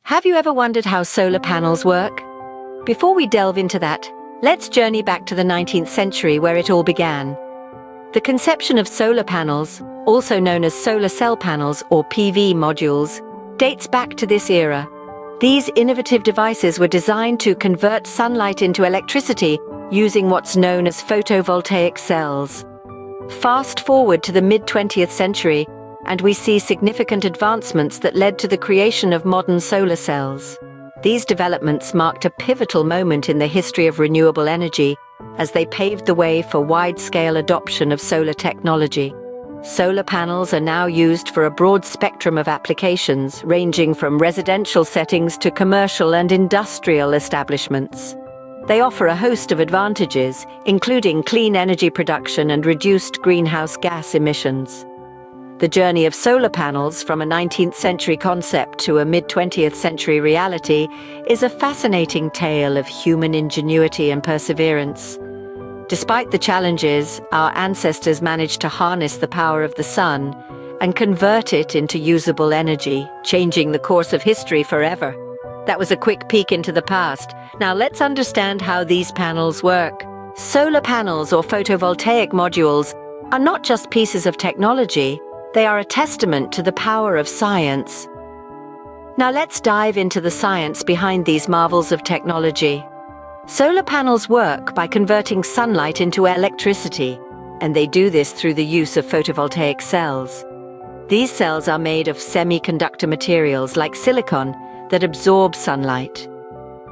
Have you ever wondered how solar panels work? Before we delve into that, let's journey back to the 19th century where it all began. The conception of solar panels, also known as solar cell panels or PV modules, dates back to this era. These innovative devices were designed to convert sunlight into electricity using what's known as photovoltaic cells. Fast forward to the mid-20th century, and we see significant advancements that led to the creation of modern solar cells. These developments marked a pivotal moment in the history of renewable energy as they paved the way for wide-scale adoption of solar technology. Solar panels are now used for a broad spectrum of applications, ranging from residential settings to commercial and industrial establishments. They offer a host of advantages, including clean energy production and reduced greenhouse gas emissions. The journey of solar panels from a 19th century concept to a mid-20th century reality is a fascinating tale of human ingenuity and perseverance. Despite the challenges, our ancestors managed to harness the power of the sun and convert it into usable energy, changing the course of history forever. That was a quick peek into the past. Now let's understand how these panels work. Solar panels or photovoltaic modules are not just pieces of technology. They are a testament to the power of science. Now let's dive into the science behind these marvels of technology. Solar panels work by converting sunlight into electricity, and they do this through the use of photovoltaic cells. These cells are made of semiconductor materials like silicon that absorb sunlight.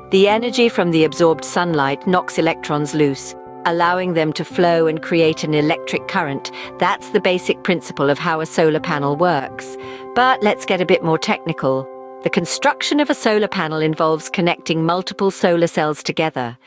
The energy from the absorbed sunlight knocks electrons loose, allowing them to flow and create an electric current. That's the basic principle of how a solar panel works. But let's get a bit more technical. The construction of a solar panel involves connecting multiple solar cells together.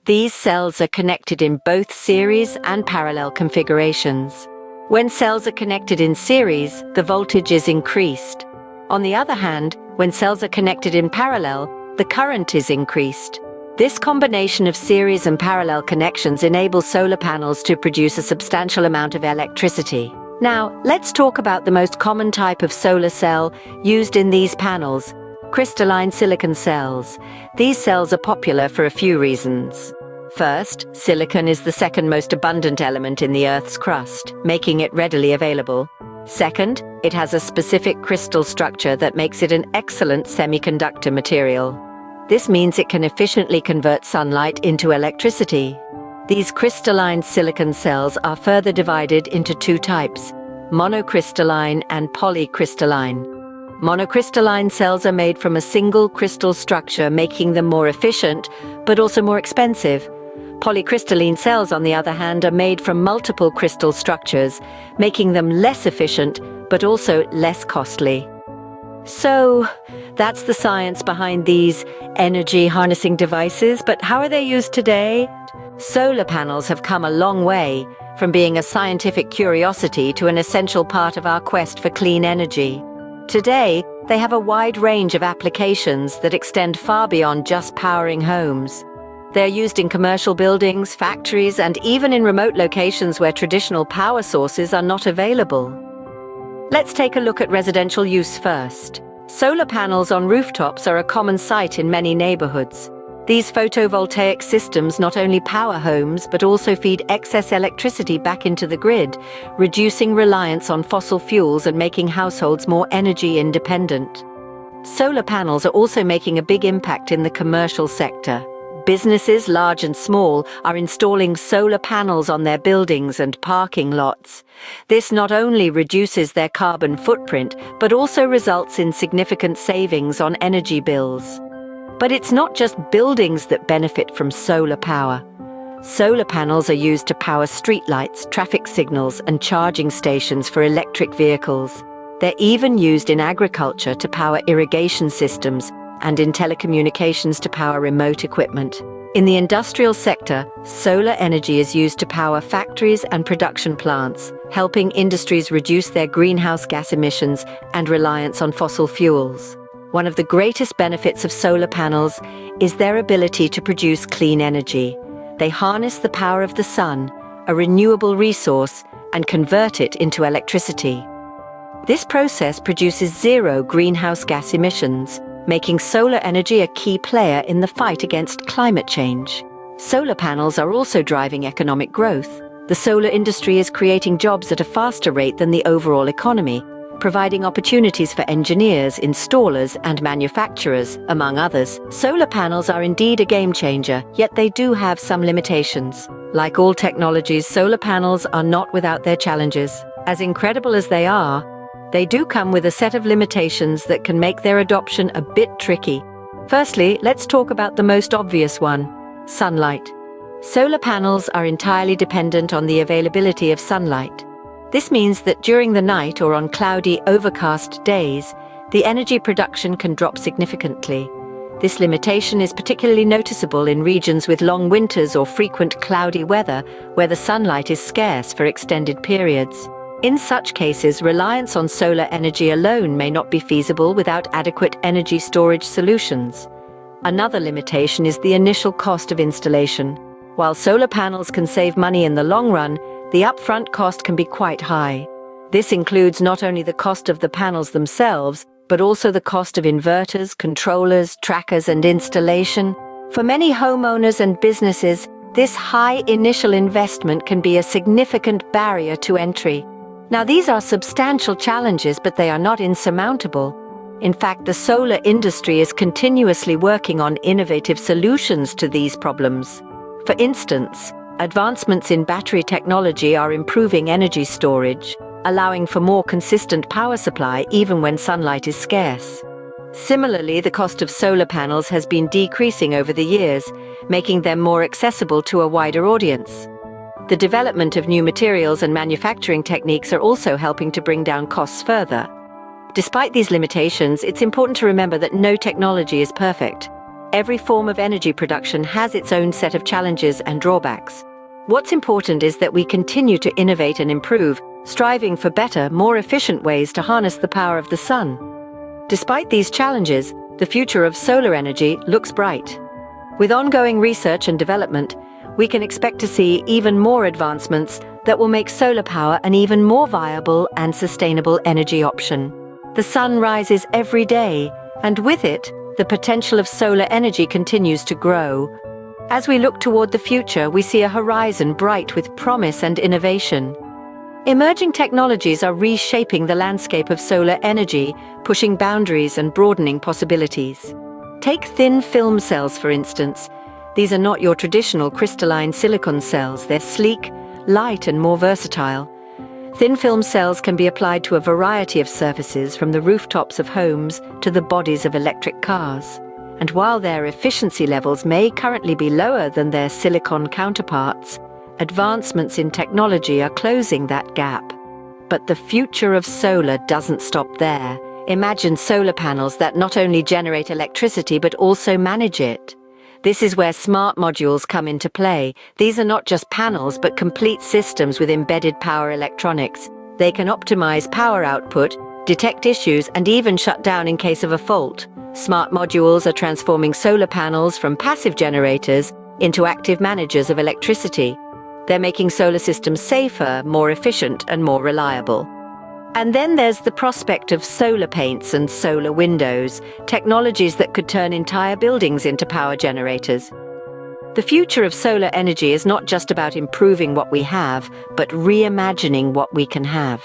These cells are connected in both series and parallel configurations. When cells are connected in series, the voltage is increased. On the other hand, when cells are connected in parallel, the current is increased. This combination of series and parallel connections enables solar panels to produce a substantial amount of electricity. Now, let's talk about the most common type of solar cell used in these panels: crystalline silicon cells. These cells are popular for a few reasons. First, silicon is the second most abundant element in the Earth's crust, making it readily available. Second, it has a specific crystal structure that makes it an excellent semiconductor material. This means it can efficiently convert sunlight into electricity. These crystalline silicon cells are further divided into two types: monocrystalline and polycrystalline. Monocrystalline cells are made from a single crystal structure, making them more efficient, but also more expensive. Polycrystalline cells, on the other hand, are made from multiple crystal structures, making them less efficient, but also less costly. So, that's the science behind these energy-harnessing devices, but how are they used today? Solar panels have come a long way, from being a scientific curiosity to an essential part of our quest for clean energy. Today, they have a wide range of applications that extend far beyond just powering homes. They're used in commercial buildings, factories, and even in remote locations where traditional power sources are not available. Let's take a look at residential use first. Solar panels on rooftops are a common sight in many neighborhoods. These photovoltaic systems not only power homes but also feed excess electricity back into the grid, reducing reliance on fossil fuels and making households more energy independent. Solar panels are also making a big impact in the commercial sector. Businesses, large and small, are installing solar panels on their buildings and parking lots. This not only reduces their carbon footprint, but also results in significant savings on energy bills. But it's not just buildings that benefit from solar power. Solar panels are used to power streetlights, traffic signals, and charging stations for electric vehicles. They're even used in agriculture to power irrigation systems, and in telecommunications to power remote equipment. In the industrial sector, solar energy is used to power factories and production plants, helping industries reduce their greenhouse gas emissions and reliance on fossil fuels. One of the greatest benefits of solar panels is their ability to produce clean energy. They harness the power of the sun, a renewable resource, and convert it into electricity. This process produces zero greenhouse gas emissions, making solar energy a key player in the fight against climate change. Solar panels are also driving economic growth. The solar industry is creating jobs at a faster rate than the overall economy, providing opportunities for engineers, installers, and manufacturers, among others. Solar panels are indeed a game changer, yet they do have some limitations. Like all technologies, solar panels are not without their challenges. As incredible as they are, they do come with a set of limitations that can make their adoption a bit tricky. Firstly, let's talk about the most obvious one: sunlight. Solar panels are entirely dependent on the availability of sunlight. This means that during the night or on cloudy, overcast days, the energy production can drop significantly. This limitation is particularly noticeable in regions with long winters or frequent cloudy weather, where the sunlight is scarce for extended periods. In such cases, reliance on solar energy alone may not be feasible without adequate energy storage solutions. Another limitation is the initial cost of installation. While solar panels can save money in the long run, the upfront cost can be quite high. This includes not only the cost of the panels themselves, but also the cost of inverters, controllers, trackers, and installation. For many homeowners and businesses, this high initial investment can be a significant barrier to entry. Now, these are substantial challenges, but they are not insurmountable. In fact, the solar industry is continuously working on innovative solutions to these problems. For instance, advancements in battery technology are improving energy storage, allowing for more consistent power supply even when sunlight is scarce. Similarly, the cost of solar panels has been decreasing over the years, making them more accessible to a wider audience. The development of new materials and manufacturing techniques are also helping to bring down costs further. Despite these limitations, it's important to remember that no technology is perfect. Every form of energy production has its own set of challenges and drawbacks. What's important is that we continue to innovate and improve, striving for better, more efficient ways to harness the power of the sun. Despite these challenges, the future of solar energy looks bright. With ongoing research and development, we can expect to see even more advancements that will make solar power an even more viable and sustainable energy option. The sun rises every day, and with it, the potential of solar energy continues to grow. As we look toward the future, we see a horizon bright with promise and innovation. Emerging technologies are reshaping the landscape of solar energy, pushing boundaries and broadening possibilities. Take thin film cells, for instance. These are not your traditional crystalline silicon cells. They're sleek, light, and more versatile. Thin film cells can be applied to a variety of surfaces, from the rooftops of homes to the bodies of electric cars. And while their efficiency levels may currently be lower than their silicon counterparts, advancements in technology are closing that gap. But the future of solar doesn't stop there. Imagine solar panels that not only generate electricity but also manage it. This is where smart modules come into play. These are not just panels but complete systems with embedded power electronics. They can optimize power output, detect issues, and even shut down in case of a fault. Smart modules are transforming solar panels from passive generators into active managers of electricity. They're making solar systems safer, more efficient, and more reliable. And then there's the prospect of solar paints and solar windows, technologies that could turn entire buildings into power generators. The future of solar energy is not just about improving what we have, but reimagining what we can have.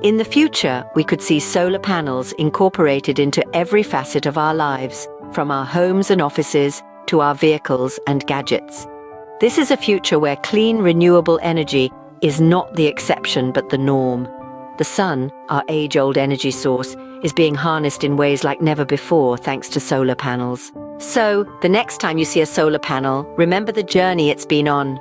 In the future, we could see solar panels incorporated into every facet of our lives, from our homes and offices to our vehicles and gadgets. This is a future where clean, renewable energy is not the exception but the norm. The sun, our age-old energy source, is being harnessed in ways like never before thanks to solar panels. So, the next time you see a solar panel, remember the journey it's been on.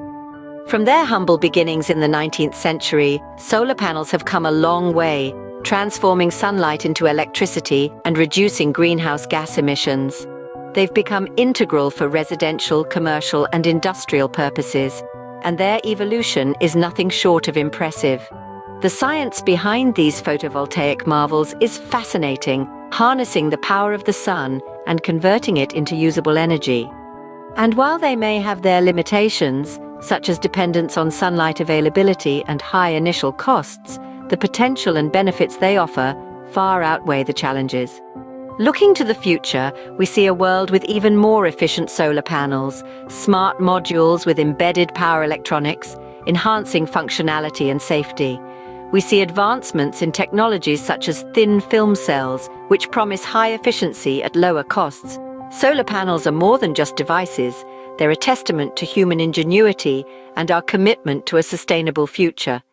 From their humble beginnings in the 19th century, solar panels have come a long way, transforming sunlight into electricity and reducing greenhouse gas emissions. They've become integral for residential, commercial, and industrial purposes, and their evolution is nothing short of impressive. The science behind these photovoltaic marvels is fascinating, harnessing the power of the sun and converting it into usable energy. And while they may have their limitations, such as dependence on sunlight availability and high initial costs, the potential and benefits they offer far outweigh the challenges. Looking to the future, we see a world with even more efficient solar panels, smart modules with embedded power electronics, enhancing functionality and safety. We see advancements in technologies such as thin film cells, which promise high efficiency at lower costs. Solar panels are more than just devices. They're a testament to human ingenuity and our commitment to a sustainable future.